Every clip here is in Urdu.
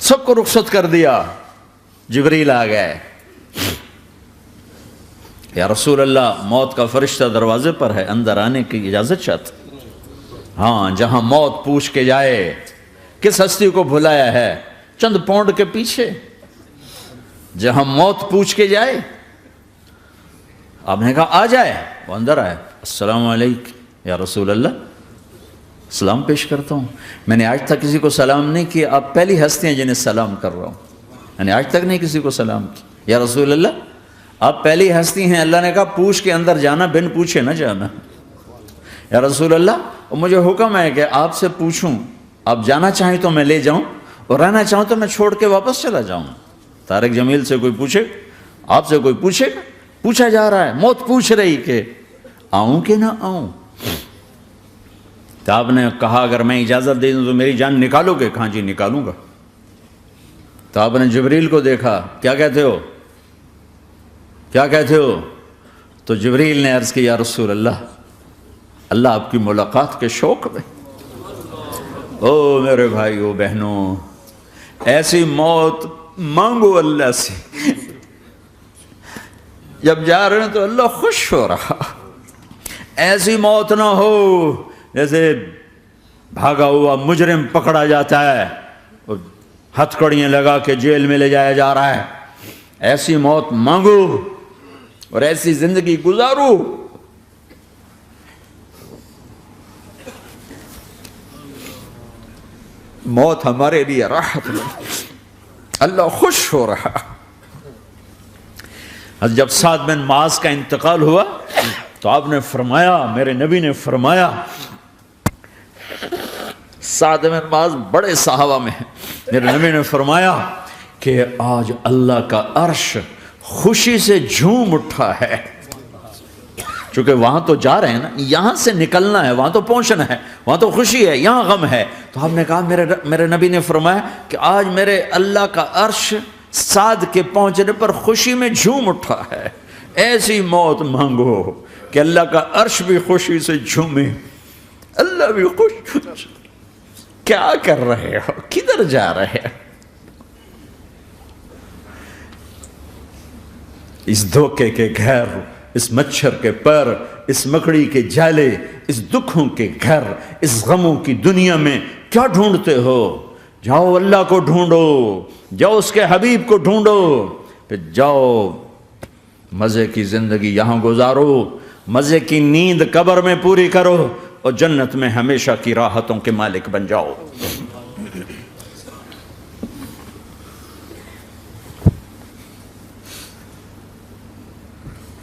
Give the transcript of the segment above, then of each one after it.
سب کو رخصت کر دیا. جبریل آ گئے. یا رسول اللہ موت کا فرشتہ دروازے پر ہے, اندر آنے کی اجازت چاہتا. ہاں, جہاں موت پوچھ کے جائے کس ہستی کو بھلایا ہے, چند پونڈ کے پیچھے. جہاں موت پوچھ کے جائے, آپ نے کہا آ جائے, وہ اندر آئے. السلام علیکم یا رسول اللہ, سلام پیش کرتا ہوں. میں نے آج تک کسی کو سلام نہیں کیا, آپ پہلی ہستی ہیں جنہیں سلام کر رہا ہوں. میں نے آج تک نہیں کسی کو سلام کیا. یا رسول اللہ آپ پہلی ہستی ہیں. اللہ نے کہا پوچھ کے اندر جانا, بن پوچھے نہ جانا. یا رسول اللہ مجھے حکم ہے کہ آپ سے پوچھوں, آپ جانا چاہیں تو میں لے جاؤں, اور رہنا چاہوں تو میں چھوڑ کے واپس چلا جاؤں. طارق جمیل سے کوئی پوچھے, آپ سے کوئی پوچھے, پوچھا جا رہا ہے, موت پوچھ رہی کہ آؤں کہ نہ آؤں. تو آپ نے کہا اگر میں اجازت دے دوں تو میری جان نکالو گے؟ کہاں جی نکالوں گا. تو آپ نے جبریل کو دیکھا, کیا کہتے ہو, کیا کہتے ہو؟ تو جبریل نے عرض کی یا رسول اللہ, اللہ آپ کی ملاقات کے شوق میں. او میرے بھائیو بہنوں, ایسی موت مانگو اللہ سے. جب جا رہے ہیں تو اللہ خوش ہو رہا. ایسی موت نہ ہو جیسے بھاگا ہوا مجرم پکڑا جاتا ہے, ہتھکڑیاں لگا کے جیل میں لے جایا جا رہا ہے. ایسی موت مانگو اور ایسی زندگی گزارو. موت ہمارے لیے راحت ہے, اللہ خوش ہو رہا. جب سعد بن معاذ کا انتقال ہوا تو آپ نے فرمایا, میرے نبی نے فرمایا, سعد بن معاذ بڑے صحابہ میں ہیں, میرے نبی نے فرمایا کہ آج اللہ کا عرش خوشی سے جھوم اٹھا ہے. چونکہ وہاں تو جا رہے ہیں نا, یہاں سے نکلنا ہے, وہاں تو پہنچنا ہے, وہاں تو خوشی ہے, یہاں غم ہے. تو آپ نے کہا, میرے نبی نے فرمایا کہ آج میرے اللہ کا عرش سعد کے پہنچنے پر خوشی میں جھوم اٹھا ہے. ایسی موت مانگو کہ اللہ کا عرش بھی خوشی سے جھومے, اللہ بھی خوش. کیا کر رہے ہو, کدھر جا رہے ہو؟ اس دھوکے کے گھر, اس مچھر کے پر, اس مکڑی کے جالے, اس دکھوں کے گھر, اس غموں کی دنیا میں کیا ڈھونڈتے ہو؟ جاؤ اللہ کو ڈھونڈو, جاؤ اس کے حبیب کو ڈھونڈو, پھر جاؤ مزے کی زندگی یہاں گزارو, مزے کی نیند قبر میں پوری کرو, اور جنت میں ہمیشہ کی راحتوں کے مالک بن جاؤ.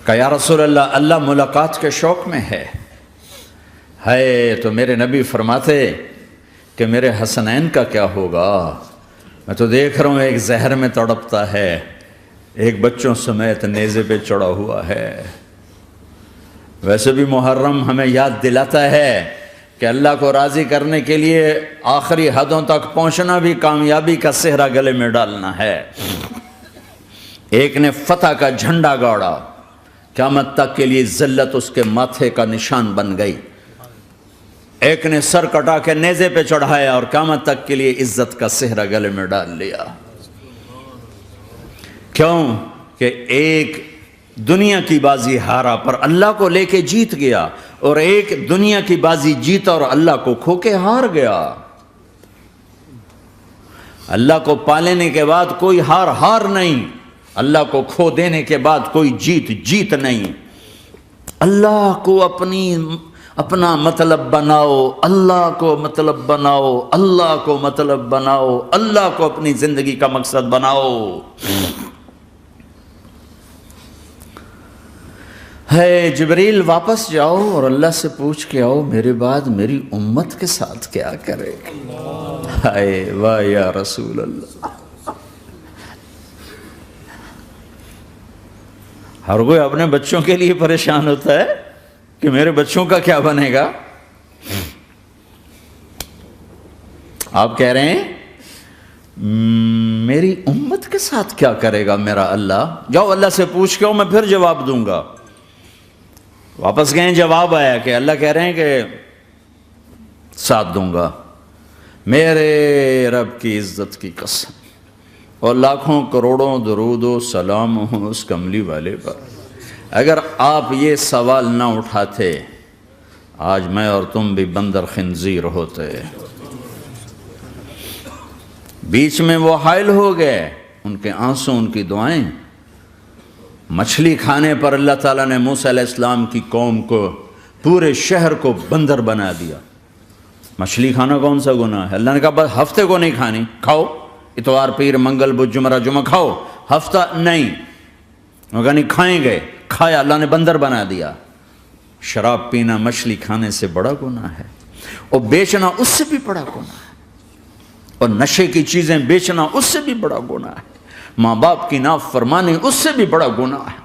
کہ یا رسول اللہ, اللہ ملاقات کے شوق میں ہے. تو میرے نبی فرماتے کہ میرے حسنین کا کیا ہوگا؟ میں تو دیکھ رہا ہوں ایک زہر میں تڑپتا ہے, ایک بچوں سمیت نیزے پہ چڑھا ہوا ہے. ویسے بھی محرم ہمیں یاد دلاتا ہے کہ اللہ کو راضی کرنے کے لیے آخری حدوں تک پہنچنا بھی کامیابی کا صحرا گلے میں ڈالنا ہے. ایک نے فتح کا جھنڈا گاڑا, قیامت تک کے لیے ذلت اس کے ماتھے کا نشان بن گئی. ایک نے سر کٹا کے نیزے پہ چڑھایا اور قیامت تک کے لیے عزت کا صحرا گلے میں ڈال لیا. کیوں کہ ایک دنیا کی بازی ہارا پر اللہ کو لے کے جیت گیا, اور ایک دنیا کی بازی جیتا اور اللہ کو کھو کے ہار گیا. اللہ کو پالینے کے بعد کوئی ہار نہیں, اللہ کو کھو دینے کے بعد کوئی جیت نہیں. اللہ کو اپنا مطلب بناؤ, اللہ کو مطلب بناؤ, اللہ کو مطلب بناؤ, اللہ کو اپنی زندگی کا مقصد بناؤ. جبریل واپس جاؤ اور اللہ سے پوچھ کے آؤ میرے بعد میری امت کے ساتھ کیا کرے گا. واہ یا رسول اللہ. ہر کوئی اپنے بچوں کے لیے پریشان ہوتا ہے کہ میرے بچوں کا کیا بنے گا. آپ کہہ رہے ہیں میری امت کے ساتھ کیا کرے گا میرا اللہ. جاؤ اللہ سے پوچھ کے آؤ, میں پھر جواب دوں گا. واپس گئے, جواب آیا کہ اللہ کہہ رہے ہیں کہ ساتھ دوں گا. میرے رب کی عزت کی قسم, اور لاکھوں کروڑوں درود و سلام ہوں اس کملی والے پر۔ اگر آپ یہ سوال نہ اٹھاتے آج میں اور تم بھی بندر خنزیر ہوتے۔ بیچ میں وہ حائل ہو گئے، ان کے آنسو، ان کی دعائیں۔ مچھلی کھانے پر اللہ تعالیٰ نے موسیٰ علیہ السلام کی قوم کو، پورے شہر کو بندر بنا دیا۔ مچھلی کھانا کون سا گناہ ہے؟ اللہ نے کہا بس ہفتے کو نہیں کھانی، کھاؤ، اتوار پیر منگل بدھ جمعہ جمعہ کھاؤ، ہفتہ نہیں۔ وہ کہا نہیں کھائیں گے، کھایا، اللہ نے بندر بنا دیا۔ شراب پینا مچھلی کھانے سے بڑا گناہ ہے، اور بیچنا اس سے بھی بڑا گناہ ہے، اور نشے کی چیزیں بیچنا اس سے بھی بڑا گناہ ہے، ماں باپ کی نافرمانی اس سے بھی بڑا گناہ ہے۔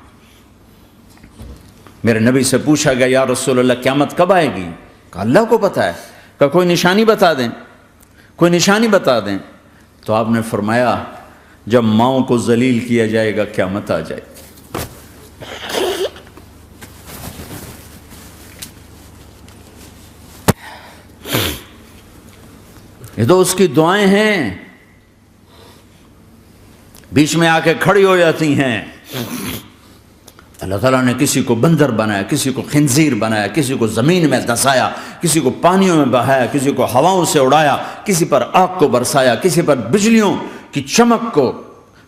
میرے نبی سے پوچھا گیا یا رسول اللہ قیامت کب آئے گی؟ کہا اللہ کو پتہ ہے۔ کہا کوئی نشانی بتا دیں، کوئی نشانی بتا دیں۔ تو آپ نے فرمایا جب ماؤں کو ذلیل کیا جائے گا قیامت آ جائے گی۔ یہ تو اس کی دعائیں ہیں، بیچ میں آ کے کھڑی ہو جاتی ہیں۔ اللہ تعالیٰ نے کسی کو بندر بنایا، کسی کو خنزیر بنایا، کسی کو زمین میں دھسایا، کسی کو پانیوں میں بہایا، کسی کو ہواؤں سے اڑایا، کسی پر آگ کو برسایا، کسی پر بجلیوں کی چمک کو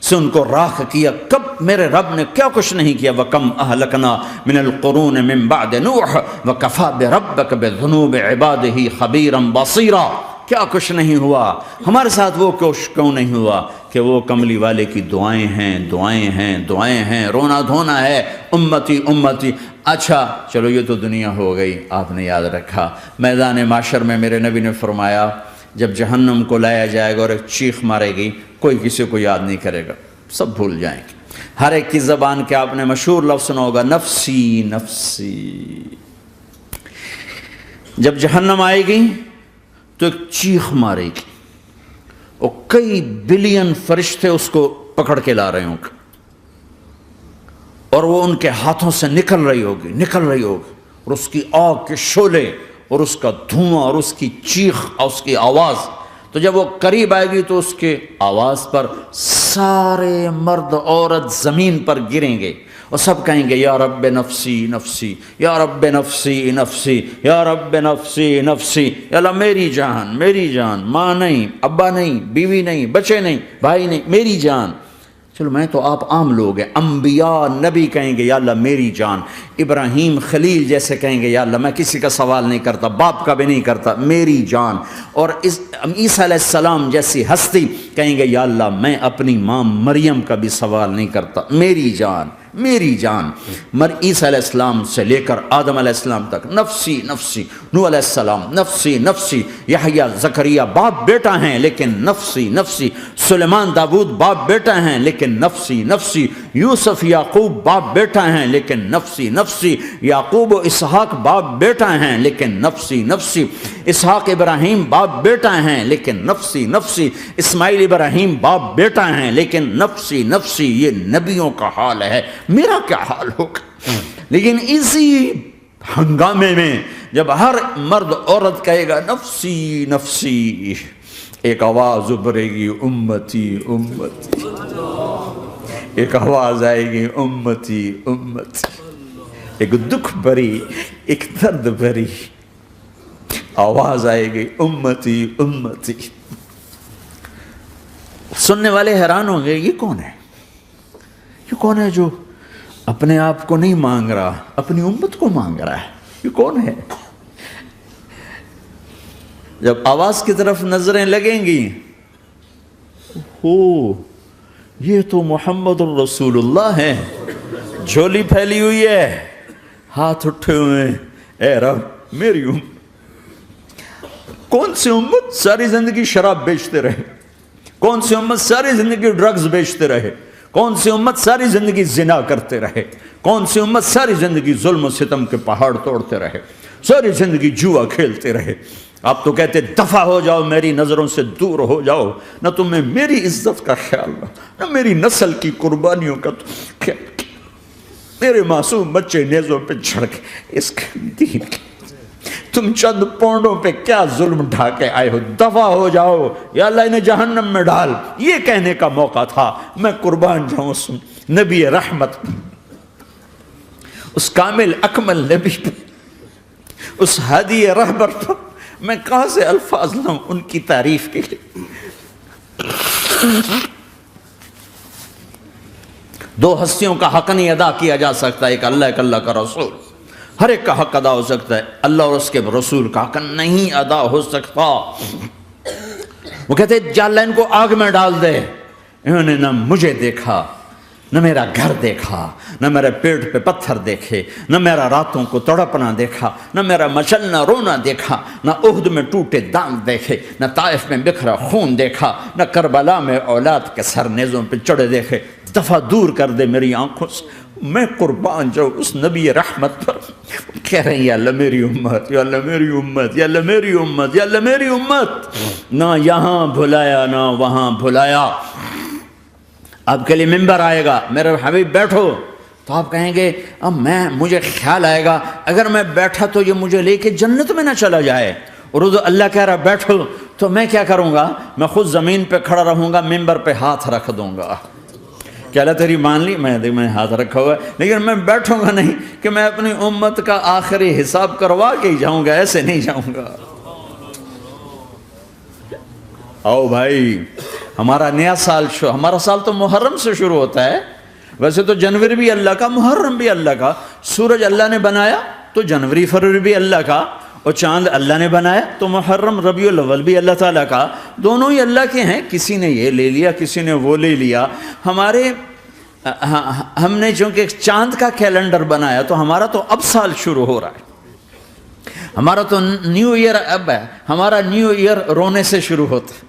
سے ان کو راکھ کیا۔ کب میرے رب نے کیا کچھ نہیں کیا۔ وَكَمْ أَهْلَكْنَا مِنَ الْقُرُونِ مِن بَعْدِ نُوحٍ وَكَفَىٰ بِرَبِّكَ بِذُنُوبِ عِبَادِهِ خَبِيرًا بَصِيرًا۔ کیا کچھ نہیں ہوا ہمارے ساتھ، وہ کچھ کیوں نہیں ہوا کہ وہ کملی والے کی دعائیں ہیں، دعائیں ہیں، دعائیں ہیں، رونا دھونا ہے، امتی امتی۔ اچھا چلو یہ تو دنیا ہو گئی، آپ نے یاد رکھا میدان معاشر میں میرے نبی نے فرمایا جب جہنم کو لایا جائے گا اور ایک چیخ مارے گی، کوئی کسی کو یاد نہیں کرے گا، سب بھول جائیں گے۔ ہر ایک کی زبان کے آپ نے مشہور لفظ سنا ہوگا نفسی نفسی۔ جب جہنم آئے گی تو ایک چیخ مارے گی، اور کئی بلین فرشتے اس کو پکڑ کے لا رہے ہوں گے، اور وہ ان کے ہاتھوں سے نکل رہی ہوگی، اور اس کی آگ کے شعلے اور اس کا دھواں اور اس کی چیخ اور اس کی آواز۔ تو جب وہ قریب آئے گی تو اس کے آواز پر سارے مرد عورت زمین پر گریں گے، اور سب کہیں گے یا رب نفسی نفسی، یا رب نفسی نفسی، یا رب نفسی نفسی۔ یا اللہ میری جان، میری جان، ماں نہیں، ابا نہیں، بیوی نہیں، بچے نہیں، بھائی نہیں، میری جان۔ چلو میں تو آپ عام لوگ ہیں، انبیاء نبی کہیں گے یا اللہ میری جان، ابراہیم خلیل جیسے کہیں گے یا اللہ میں کسی کا سوال نہیں کرتا، باپ کا بھی نہیں کرتا، میری جان۔ اور عیسیٰ علیہ السلام جیسی ہستی کہیں گے یا اللہ میں اپنی ماں مریم کا بھی سوال نہیں کرتا، میری جان، میری جان۔ عیسیٰ علیہ السلام سے لے کر آدم علیہ السلام تک نفسی نفسی، نوح علیہ السلام نفسی نفسی، یحییٰ زکریا باپ بیٹا ہیں لیکن نفسی نفسی، سلیمان داؤد باپ بیٹا ہیں لیکن نفسی نفسی، یوسف یعقوب باپ بیٹا ہیں لیکن نفسی نفسی، یعقوب و اسحاق باپ بیٹا ہیں لیکن نفسی نفسی، اسحاق ابراہیم باپ بیٹا ہیں لیکن نفسی نفسی، اسماعیل ابراہیم باپ بیٹا ہیں لیکن نفسی نفسی۔ یہ نبیوں کا حال ہے، میرا کیا حال ہوگا؟ لیکن اسی ہنگامے میں جب ہر مرد عورت کہے گا نفسی نفسی، ایک آواز ابھرے گی امتی امتی، ایک آواز آئے گی امتی امتی، ایک دکھ بھری، ایک درد بھری آواز آئے گی امتی امتی۔ سننے والے حیران ہوں گے یہ کون ہے، یہ کون ہے جو اپنے آپ کو نہیں مانگ رہا، اپنی امت کو مانگ رہا ہے، یہ کون ہے؟ جب آواز کی طرف نظریں لگیں گی، ہو یہ تو محمد الرسول اللہ ہے، جھولی پھیلی ہوئی ہے، ہاتھ اٹھے ہوئے ہیں، اے رب میری امت۔ کون سی امت ساری زندگی شراب بیچتے رہے؟ کون سی امت ساری زندگی ڈرگز بیچتے رہے؟ کون سی امت ساری زندگی زنا کرتے رہے؟ کون سی امت ساری زندگی ظلم و ستم کے پہاڑ توڑتے رہے؟ ساری زندگی جوا کھیلتے رہے؟ آپ تو کہتے دفع ہو جاؤ، میری نظروں سے دور ہو جاؤ، نہ تمہیں میری عزت کا خیال نہ میری نسل کی قربانیوں کا خیال، میرے معصوم بچے نیزوں پہ چڑھ کے اس کے دین کے تم چند پونڈوں پہ کیا ظلم ڈھا کے آئے ہو، دفع ہو جاؤ یا اللہ انہیں جہنم میں ڈال، یہ کہنے کا موقع تھا۔ میں قربان جاؤں اس نبی رحمت، اس کامل اکمل نبی پہ، اس ہادی رہبر پر میں کہاں سے الفاظ لوں ان کی تعریف کے لیے۔ دو ہستیوں کا حق نہیں ادا کیا جا سکتا، ایک اللہ، ایک اللہ کا رسول۔ ہر ایک کا حق ادا ہو سکتا ہے، اللہ اور اس کے رسول کا حق نہیں ادا ہو سکتا۔ وہ کہتے ہیں جا اللہ ان کو آگ میں ڈال دے۔ انہوں نے نہ مجھے دیکھا، نہ میرا گھر دیکھا، نہ میرے پیٹ پہ پتھر دیکھے، نہ میرا راتوں کو تڑپنا دیکھا، نہ میرا مچلنا رونا دیکھا، نہ احد میں ٹوٹے دانت دیکھے، نہ طائف میں بکھرا خون دیکھا، نہ کربلا میں اولاد کے سر نیزوں پہ چڑھے دیکھے۔ دفعہ دور کر دے میری آنکھوں سے۔ میں قربان جاؤں اس نبی رحمت پر۔ کہہ رہے ہیں یا اللہ میری امت، یا اللہ میری امت، یا اللہ میری امت، یا اللہ میری امت۔ نہ یہاں بھلایا نہ وہاں بھلایا۔ آپ کے لیے ممبر آئے گا، میرے حبیب بیٹھو، تو آپ کہیں گے اب مجھے خیال آئے گا اگر میں بیٹھا تو یہ مجھے لے کے جنت میں نہ چلا جائے، اور اللہ کہہ رہا بیٹھو تو میں کیا کروں گا؟ میں خود زمین پہ کھڑا رہوں گا، ممبر پہ ہاتھ رکھ دوں گا کہ اللہ تیری مان لی، میں ہاتھ رکھا ہوا ہے، لیکن میں بیٹھوں گا نہیں کہ میں اپنی امت کا آخری حساب کروا کے ہی جاؤں گا، ایسے نہیں جاؤں گا۔ آؤ بھائی، ہمارا نیا سال ہمارا سال تو محرم سے شروع ہوتا ہے، ویسے تو جنوری بھی اللہ کا، محرم بھی اللہ کا، سورج اللہ نے بنایا تو جنوری فروری بھی اللہ کا، اور چاند اللہ نے بنایا تو محرم ربیع الاول بھی اللہ تعالیٰ کا، دونوں ہی اللہ کے ہیں۔ کسی نے یہ لے لیا، کسی نے وہ لے لیا۔ ہم نے چونکہ چاند کا کیلنڈر بنایا تو ہمارا تو اب سال شروع ہو رہا ہے، ہمارا تو نیو ایئر اب ہے، ہمارا نیو ایئر رونے سے شروع ہوتا ہے۔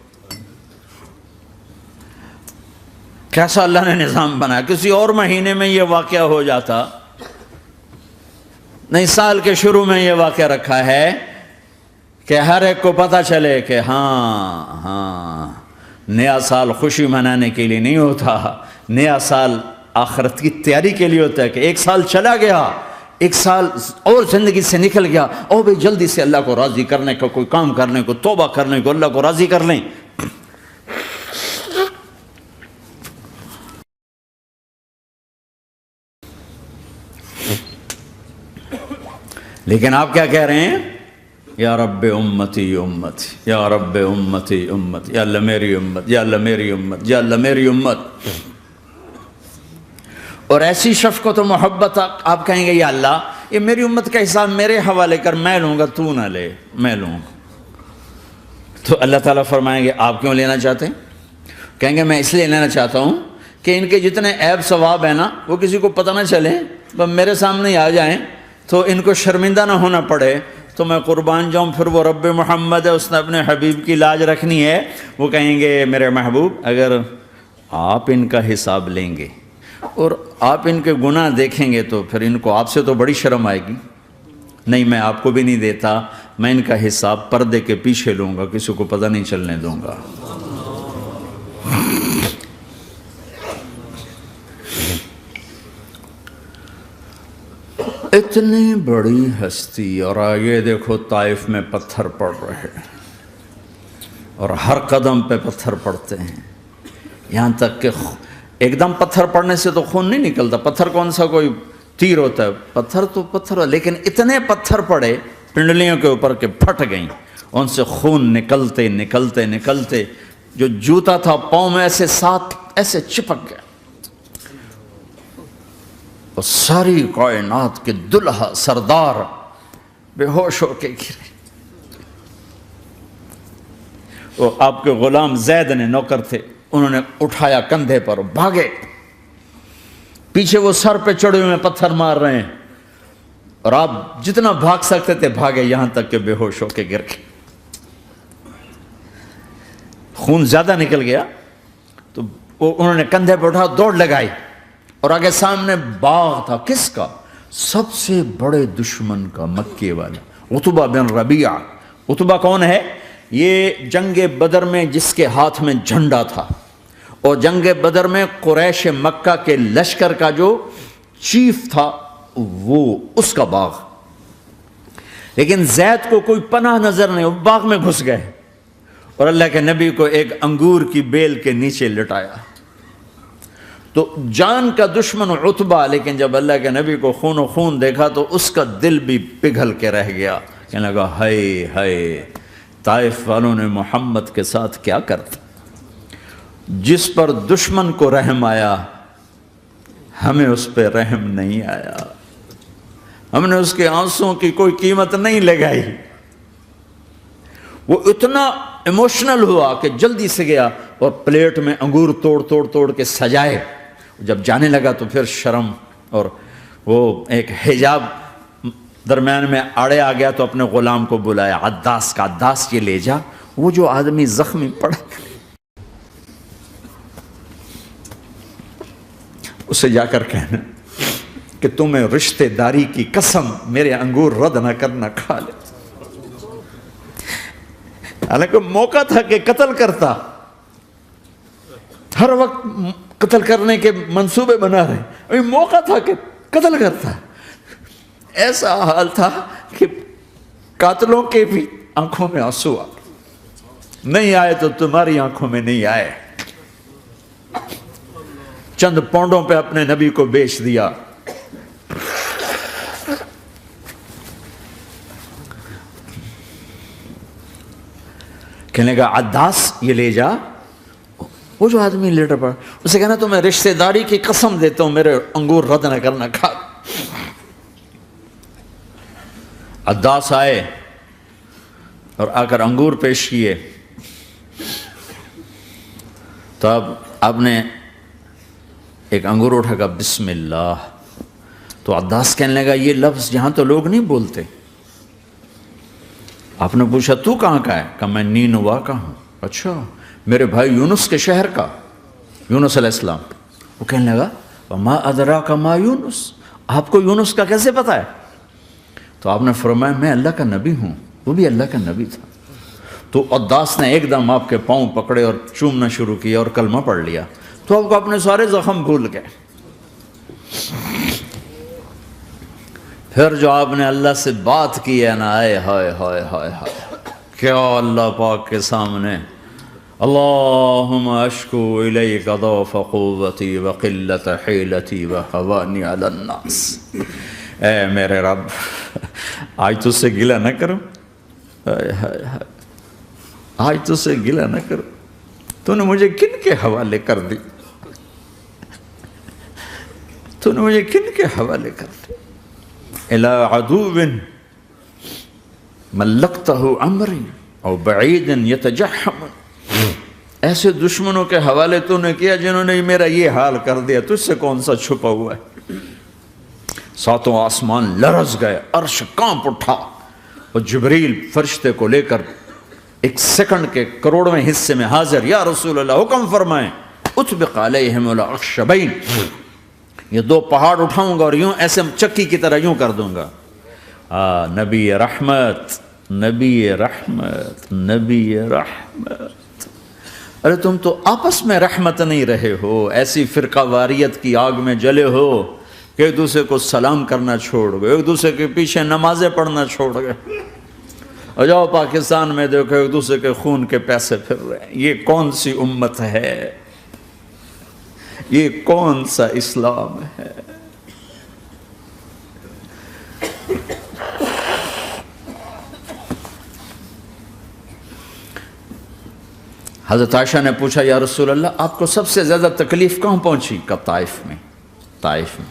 کیسا اللہ نے نظام بنایا، کسی اور مہینے میں یہ واقعہ ہو جاتا، نہیں سال کے شروع میں یہ واقعہ رکھا ہے کہ ہر ایک کو پتہ چلے کہ ہاں نیا سال خوشی منانے کے لیے نہیں ہوتا، نیا سال آخرت کی تیاری کے لیے ہوتا ہے کہ ایک سال چلا گیا، ایک سال اور زندگی سے نکل گیا، اور بھی جلدی سے اللہ کو راضی کرنے کا کوئی کام کرنے کو، توبہ کرنے کو، اللہ کو راضی کر لیں۔ لیکن آپ کیا کہہ رہے ہیں؟ یا رب امتی امت، یا رب امتی امت، یا اللہ میری امت، یا اللہ میری امت، یا اللہ میری امت۔ اور ایسی شفقت و محبت آپ کہیں گے یا اللہ یہ میری امت کا حساب میرے حوالے کر، میں لوں گا، تو نہ لے، میں لوں گا۔ تو اللہ تعالیٰ فرمائیں گے آپ کیوں لینا چاہتے ہیں؟ کہیں گے میں اس لیے لینا چاہتا ہوں کہ ان کے جتنے عیب ثواب ہیں نا وہ کسی کو پتہ نہ چلے، وہ میرے سامنے آ جائیں تو ان کو شرمندہ نہ ہونا پڑے، تو میں قربان جاؤں۔ پھر وہ رب محمد ہے، اس نے اپنے حبیب کی لاج رکھنی ہے، وہ کہیں گے میرے محبوب اگر آپ ان کا حساب لیں گے اور آپ ان کے گناہ دیکھیں گے تو پھر ان کو آپ سے تو بڑی شرم آئے گی، نہیں میں آپ کو بھی نہیں دیتا، میں ان کا حساب پردے کے پیچھے لوں گا، کسی کو پتہ نہیں چلنے دوں گا۔ اتنی بڑی ہستی، اور آگے دیکھو طائف میں پتھر پڑ رہے ہیں، اور ہر قدم پہ پتھر پڑتے ہیں، یہاں تک کہ ایک دم پتھر پڑنے سے تو خون نہیں نکلتا، پتھر کون سا کوئی تیر ہوتا ہے، پتھر تو پتھر، لیکن اتنے پتھر پڑے پنڈلیوں کے اوپر کہ پھٹ گئیں، ان سے خون نکلتے نکلتے نکلتے جو جوتا تھا پاؤں میں ایسے ساتھ ایسے چپک گیا، اور ساری کائنات کے دلہا سردار بے ہوش ہو کے گرے۔ وہ آپ کے غلام زید نے نوکر تھے، انہوں نے اٹھایا کندھے پر، بھاگے، پیچھے وہ سر پہ چڑھے ہوئے پتھر مار رہے ہیں، اور آپ جتنا بھاگ سکتے تھے بھاگے، یہاں تک کہ بے ہوش ہو کے گر گئے۔ خون زیادہ نکل گیا تو انہوں نے کندھے پہ اٹھا، دوڑ لگائی، اور آگے سامنے باغ تھا، کس کا؟ سب سے بڑے دشمن کا، مکے والا عتبہ بن ربیعہ۔ عتبہ کون ہے؟ یہ جنگ بدر میں جس کے ہاتھ میں جھنڈا تھا، اور جنگ بدر میں قریش مکہ کے لشکر کا جو چیف تھا وہ، اس کا باغ۔ لیکن زید کو کوئی پناہ نظر نہیں، وہ باغ میں گھس گئے اور اللہ کے نبی کو ایک انگور کی بیل کے نیچے لٹایا۔ تو جان کا دشمن عتبہ، لیکن جب اللہ کے نبی کو خون و خون دیکھا تو اس کا دل بھی پگھل کے رہ گیا، کہنے لگا ہائے ہائے، طائف والوں نے محمد کے ساتھ کیا کرتا۔ جس پر دشمن کو رحم آیا ہمیں اس پہ رحم نہیں آیا، ہم نے اس کے آنسوں کی کوئی قیمت نہیں لگائی۔ وہ اتنا ایموشنل ہوا کہ جلدی سے گیا اور پلیٹ میں انگور توڑ کے سجائے۔ جب جانے لگا تو پھر شرم اور وہ ایک حجاب درمیان میں آڑے آ گیا، تو اپنے غلام کو بلایا، عداس کا، عداس یہ لے جا وہ جو آدمی زخمی پڑا، اسے جا کر کہنا کہ تمہیں رشتہ داری کی قسم میرے انگور رد نہ کرنا، کھا لے۔ حالانکہ موقع تھا کہ قتل کرتا، ہر وقت قتل کرنے کے منصوبے بنا رہے، ابھی موقع تھا کہ قتل کرتا۔ ایسا حال تھا کہ قاتلوں کے بھی آنکھوں میں آنسو آ نہیں آئے تو تمہاری آنکھوں میں نہیں آئے۔ چند پونڈوں پہ اپنے نبی کو بیچ دیا۔ کہنے کا عداس یہ لے جا، وہ جو آدمی لیٹر پڑا، اسے کہنا تو میں رشتہ داری کی قسم دیتا ہوں میرے انگور رد نہ کرنا، کھا۔ عداس آئے اور آ کر انگور پیش کیے، تو اب آپ نے ایک انگور اٹھا کر بسم اللہ، تو عداس کہنے لگا یہ لفظ یہاں تو لوگ نہیں بولتے۔ آپ نے پوچھا تو کہاں کا ہے؟ کہا میں نینوا کا ہوں۔ اچھا، میرے بھائی یونس کے شہر کا، یونس علیہ السلام۔ وہ کہنے لگا وما ادراک ما یونس، آپ کو یونس کا کیسے پتا ہے؟ تو آپ نے فرمایا میں اللہ کا نبی ہوں، وہ بھی اللہ کا نبی تھا۔ تو عداس نے ایک دم آپ کے پاؤں پکڑے اور چومنا شروع کیا اور کلمہ پڑھ لیا، تو آپ کو اپنے سارے زخم بھول گئے۔ پھر جو آپ نے اللہ سے بات کی ہے نا، آئے ہائے ہائے ہائے ہائے، کیا اللہ پاک کے سامنے اللہم اشکو الیک ضعف قوتی وقلت حیلتی وہوانی علی الناس، اے میرے رب آج تجھ سے گلہ نہ کرو، آج تجھ سے گلہ نہ کرو، تو نے مجھے کن کے حوالے کر دی، تو نے مجھے کن کے حوالے کر دی، الی عدو ملکتہ عمری او بعید یتجحم، ایسے دشمنوں کے حوالے تو نے کیا جنہوں نے میرا یہ حال کر دیا، تجھ سے کون سا چھپا ہوا ہے۔ ساتوں آسمان لرز گئے، عرش کانپ اٹھا، اور جبریل فرشتے کو لے کر ایک سیکنڈ کے کروڑویں حصے میں حاضر، یا رسول اللہ حکم فرمائیں اطبق علیہم الاخشبین، یہ دو پہاڑ اٹھاؤں گا اور یوں ایسے چکی کی طرح یوں کر دوں گا۔ نبی رحمت، نبی رحمت، نبی رحمت۔ ارے تم تو آپس میں رحمت نہیں رہے ہو، ایسی فرقہ واریت کی آگ میں جلے ہو کہ ایک دوسرے کو سلام کرنا چھوڑ گئے، ایک دوسرے کے پیچھے نمازیں پڑھنا چھوڑ گئے، اور جاؤ پاکستان میں دیکھو ایک دوسرے کے خون کے پیسے پھر رہے ہیں۔ یہ کون سی امت ہے؟ یہ کون سا اسلام ہے؟ حضرت عائشہ نے پوچھا یا رسول اللہ آپ کو سب سے زیادہ تکلیف کہاں پہنچی؟ کب؟ طائف میں۔ طائف میں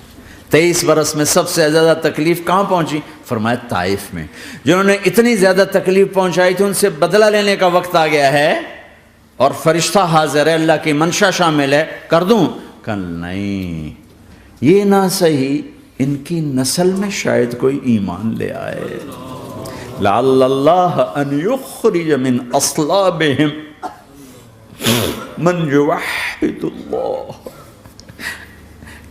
23 برس میں سب سے زیادہ تکلیف کہاں پہنچی؟ فرمایا طائف میں۔ جنہوں نے اتنی زیادہ تکلیف پہنچائی تھی ان سے بدلہ لینے کا وقت آ گیا ہے، اور فرشتہ حاضر ہے، اللہ کی منشا شامل ہے، کر دوں؟ کہ نہیں، یہ نہ صحیح، ان کی نسل میں شاید کوئی ایمان لے آئے، لعل اللہ ان یخرج من اصلابہم من یوحد اللہ،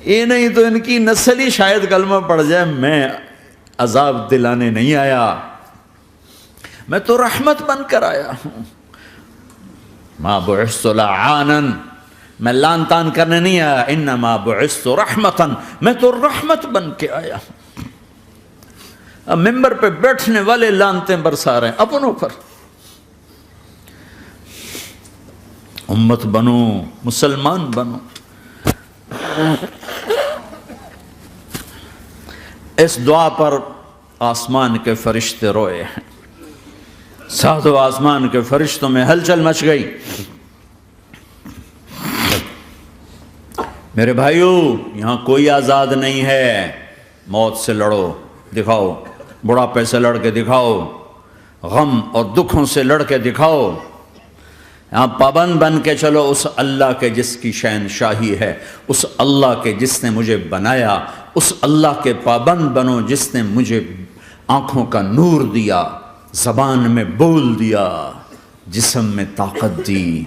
یہ نہیں تو ان کی نسل ہی شاید کلمہ پڑھ جائے۔ میں عذاب دلانے نہیں آیا، میں تو رحمت بن کر آیا ہوں۔ ما بعثت لعانا، میں لان تان کرنے نہیں آیا، انما بعثت رحمتا، میں تو رحمت بن کے آیا ہوں۔ اب ممبر پہ بیٹھنے والے لانتیں برسا رہے ہیں اپنوں پر. امت بنو، مسلمان بنو. اس دعا پر آسمان کے فرشتے روئے ہیں. ساتوں آسمان کے فرشتوں میں ہلچل مچ گئی. میرے بھائیو، یہاں کوئی آزاد نہیں ہے. موت سے لڑو، دکھاؤ. بڑھاپے سے لڑ کے دکھاؤ. غم اور دکھوں سے لڑ کے دکھاؤ. یہاں پابند بن کے چلو اس اللہ کے جس کی شہنشاہی ہے، اس اللہ کے جس نے مجھے بنایا. اس اللہ کے پابند بنو جس نے مجھے آنکھوں کا نور دیا، زبان میں بول دیا، جسم میں طاقت دی،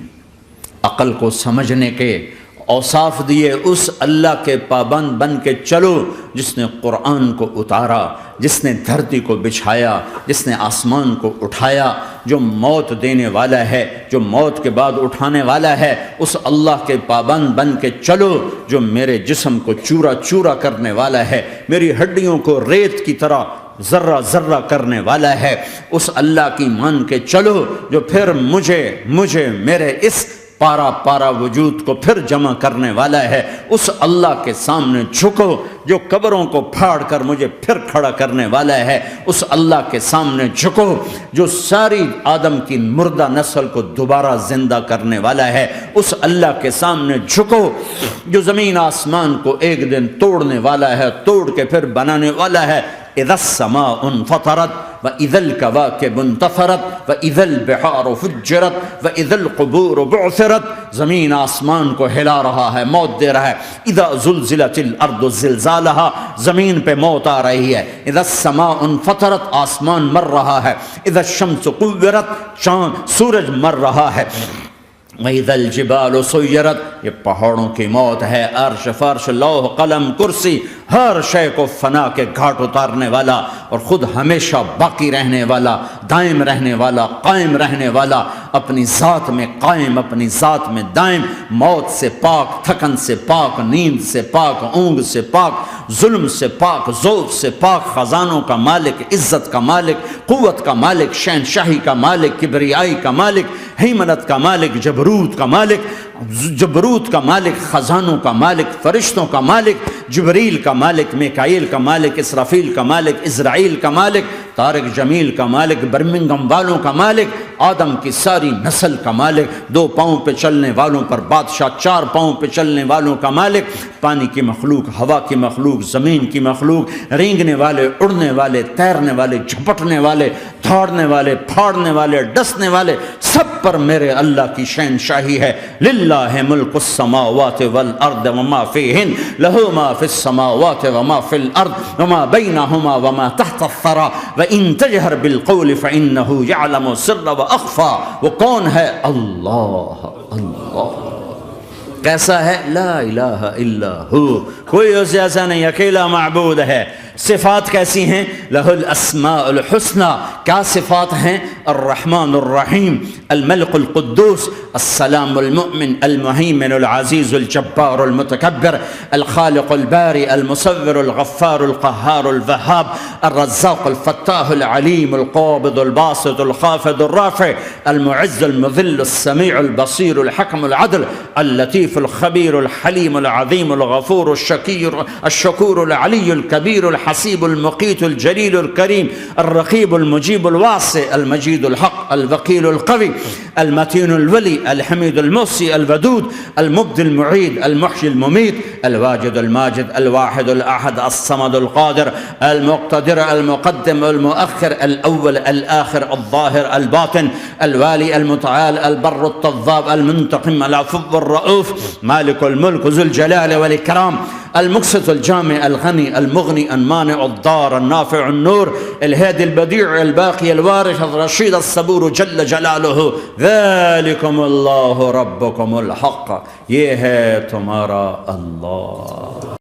عقل کو سمجھنے کے اوصاف دیے. اس اللہ کے پابند بن کے چلو جس نے قرآن کو اتارا، جس نے دھرتی کو بچھایا، جس نے آسمان کو اٹھایا، جو موت دینے والا ہے، جو موت کے بعد اٹھانے والا ہے. اس اللہ کے پابند بن کے چلو جو میرے جسم کو چورا چورا کرنے والا ہے، میری ہڈیوں کو ریت کی طرح ذرہ ذرہ کرنے والا ہے. اس اللہ کی مان کے چلو جو پھر مجھے میرے اس پارا پارا وجود کو پھر جمع کرنے والا ہے. اس اللہ کے سامنے جھکو جو قبروں کو پھاڑ کر مجھے پھر کھڑا کرنے والا ہے. اس اللہ کے سامنے جھکو جو ساری آدم کی مردہ نسل کو دوبارہ زندہ کرنے والا ہے. اس اللہ کے سامنے جھکو جو زمین آسمان کو ایک دن توڑنے والا ہے، توڑ کے پھر بنانے والا ہے. اذا السماء انفطرت واذا الكواكب انتثرت واذا البحار فجرت واذا القبور بعثرت. زمین آسمان کو ہلا رہا ہے، موت دے رہا ہے. اذا زلزلت الارض زلزالها، زمین پہ موت آ رہی ہے. اذا السماء انفطرت، آسمان مر رہا ہے. اذا الشمس قورت، چاند سورج مر رہا ہے. وَإِذَا الْجِبَالُ سُيِّرَتْ، یہ پہاڑوں کی موت ہے. عرش فرش لوح قلم کرسی ہر شے کو فنا کے گھاٹ اتارنے والا اور خود ہمیشہ باقی رہنے والا، دائم رہنے والا، قائم رہنے والا، اپنی ذات میں قائم، اپنی ذات میں دائم، موت سے پاک، تھکن سے پاک، نیند سے پاک، اونگ سے پاک، ظلم سے پاک، ذوق سے پاک، خزانوں کا مالک، عزت کا مالک، قوت کا مالک، شہنشاہی کا مالک، کبریائی کا مالک، ہیمنت کا مالک، جبروت کا مالک، خزانوں کا مالک، فرشتوں کا مالک، جبریل کا مالک، میکائیل کا مالک، اسرافیل کا مالک، اسرائیل کا مالک، طارق جمیل کا مالک، برمنگم والوں کا مالک، آدم کی ساری نسل کا مالک، 2 پاؤں پہ چلنے والوں پر بادشاہ، 4 پاؤں پہ چلنے والوں کا مالک، پانی کی مخلوق، ہوا کی مخلوق، زمین کی مخلوق، رینگنے والے، اڑنے والے، تیرنے والے، جھپٹنے والے، دھاڑنے والے، پھاڑنے والے، ڈسنے والے، سب پر میرے اللہ کی شہنشاہی ہے. للہ ملک السماوات والارض وما فیہن، لہ ما فی السماوات وما فی الارض وما بینہما وما تحت الثری وان تجہر بالقول فانہ یعلم السر واخفی. وہ کون ہے؟ اللہ. اللہ کیسا ہے؟ لا الہ الا ہو، کوئی اس جیسا نہیں، اکیلا معبود ہے. صفات کیسی ہیں؟ لہ الاسماء الحسنى. کیا صفات ہیں؟ الرحمن الرحیم، الملک القدوس، السلام المؤمن، المہیمن العزیز الجبار المتکبر، الخالق الباری المصور الغفار القہار الوہاب، الرزاق الفتاح العلیم القابض الباسط الخافض الرافع، المعز المذل السمیع البصیر الحکم العدل، اللطیف الخبیر الحلیم العظیم الغفور الشکور العلی الکبیر الحسیب المقیت الجلیل الکریم، الرقیب المجیب الواسع، المجید الحق، الوکیل القوی، المتین الولی، الحمید المحصی، الودود، المبدی المعید، المحیی الممیت، الواجد الماجد، الواحد الاحد، الصمد القادر، المقتدر، المقدم، المؤخر، الاول، الاخر، الظاہر، الباطن، الوالی، المتعال، البر التضاب، المنتقم، العفو الرؤوف، مالک الملک، ذو الجلال والاکرام، المقسط الجامع، الغنی، المغنی، المانع، الضار، النافع، النور، الهادي البديع، الباقي، الوارث، الرشيد، الصبور جل جلالہ. ذالکم اللہ ربکم الحق، یہ ہے تمہارا اللہ.